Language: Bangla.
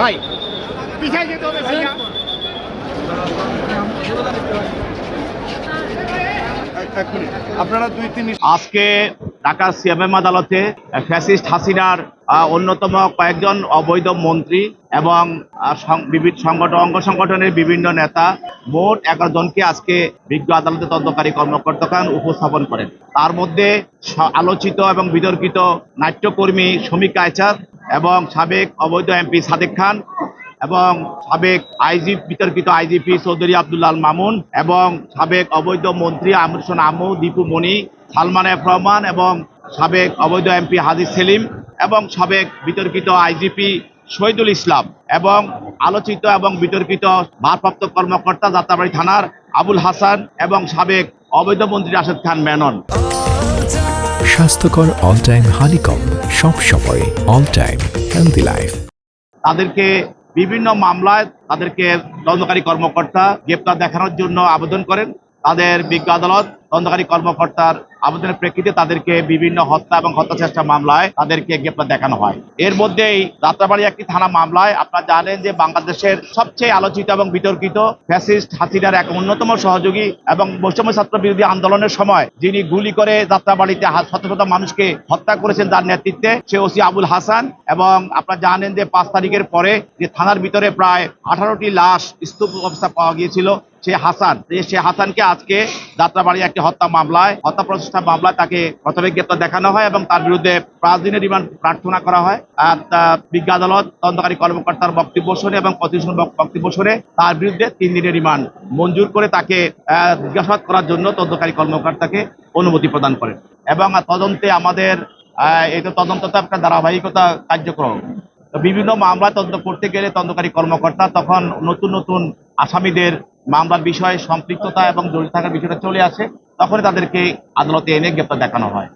ভাই পিছায় যেতে হবে ভাইয়া। আপনারা দুই তিন আজকে ঢাকা সিএমএম আদালতে ফ্যাসিস্ট হাসিনার অন্যতম কয়েকজন অবৈধ মন্ত্রী এবং বিভিন্ন অঙ্গ সংগঠনের বিভিন্ন নেতা মোট 11 জনকে আজকে বিজ্ঞ আদালতে তদন্তকারী কর্মকর্তা উপস্থাপন করেন। তার মধ্যে আলোচিত এবং বিতর্কিত নাট্যকর্মী শমিকা আয়চার এবং সাবেক অবৈধ এমপি সাদেক খান এবং সাবেক বিতর্কিত আইজিপি চৌধুরী আব্দুল্লাহ আল মামুন এবং সাবেক অবৈধ মন্ত্রী আমির হোসেন আমু, দীপু মনি, সালমান এফ রহমান এবং সাবেক অবৈধ এমপি হাজি সেলিম এবং সাবেক বিতর্কিত আইজিপি শহীদুল ইসলাম এবং আলোচিত এবং বিতর্কিত ভারপ্রাপ্ত কর্মকর্তা যাত্রাবাড়ি থানার আবুল হাসান এবং সাবেক অবৈধ মন্ত্রী রাশেদ খান মেনন। স্বাস্থ্যকর অল টাইম হানিকম, সব সময় অল টাইম হেলদি লাইফ। তাদেরকে বিভিন্ন মামলায় তাদেরকে তদন্তকারী কর্মকর্তা গ্রেপ্তার দেখানোর জন্য আবেদন করেন। তাদের বিজ্ঞ আদালত তদন্তকারী কর্মকর্তার আবেদনের প্রেক্ষিতে তাদেরকে বিভিন্ন হত্যা এবং হত্যা চেষ্টা মামলায় তাদেরকে গ্রেপ্তার দেখানো হয়। এর মধ্যেই যাত্রাবাড়ি একটি থানা মামলায় আপনারা জানেন যে বাংলাদেশের সবচেয়ে আলোচিত এবং বিতর্কিত ফ্যাসিস্ট হাসিনার এক অন্যতম সহযোগী এবং বৈষম্য ছাত্র বিরোধী আন্দোলনের সময় যিনি গুলি করে যাত্রাবাড়িতে শত শত মানুষকে হত্যা করেছেন তার নেতৃত্বে সে ওসি আবুল হাসান। এবং আপনারা জানেন যে 5 তারিখের পরে যে থানার ভিতরে প্রায় 18টি লাশ স্তূপ অবস্থা পাওয়া গিয়েছিল, সে হাসানকে আজকে যাত্রাবাড়ি একটি হত্যা প্রচেষ্টা মামলায় তাকে প্রথমে গ্রেপ্তার দেখানো হয় এবং তার বিরুদ্ধে 5 দিনের রিমান্ড প্রার্থনা করা হয়। আর বিজ্ঞ আদালত তদন্তকারী কর্মকর্তার বক্তব্য শুনে এবং বক্তব্য শুনে তার বিরুদ্ধে 3 দিনের রিমান্ড মঞ্জুর করে তাকে জিজ্ঞাসাবাদ করার জন্য তদন্তকারী কর্মকর্তাকে অনুমতি প্রদান করেন। এবং তদন্তে আমাদের এটা তদন্ত তো একটা ধারাবাহিকতা কার্যক্রম। বিভিন্ন মামলা তদন্ত করতে গেলে তদন্তকারী কর্মকর্তা তখন নতুন নতুন আসামিদের মামলার বিষয়ে সম্পৃক্ততা এবং জড়িত থাকার বিষয়টা চলে আসে, তখন তাদেরকে আদালতে এনে গ্রেপ্তার দেখানো হয়।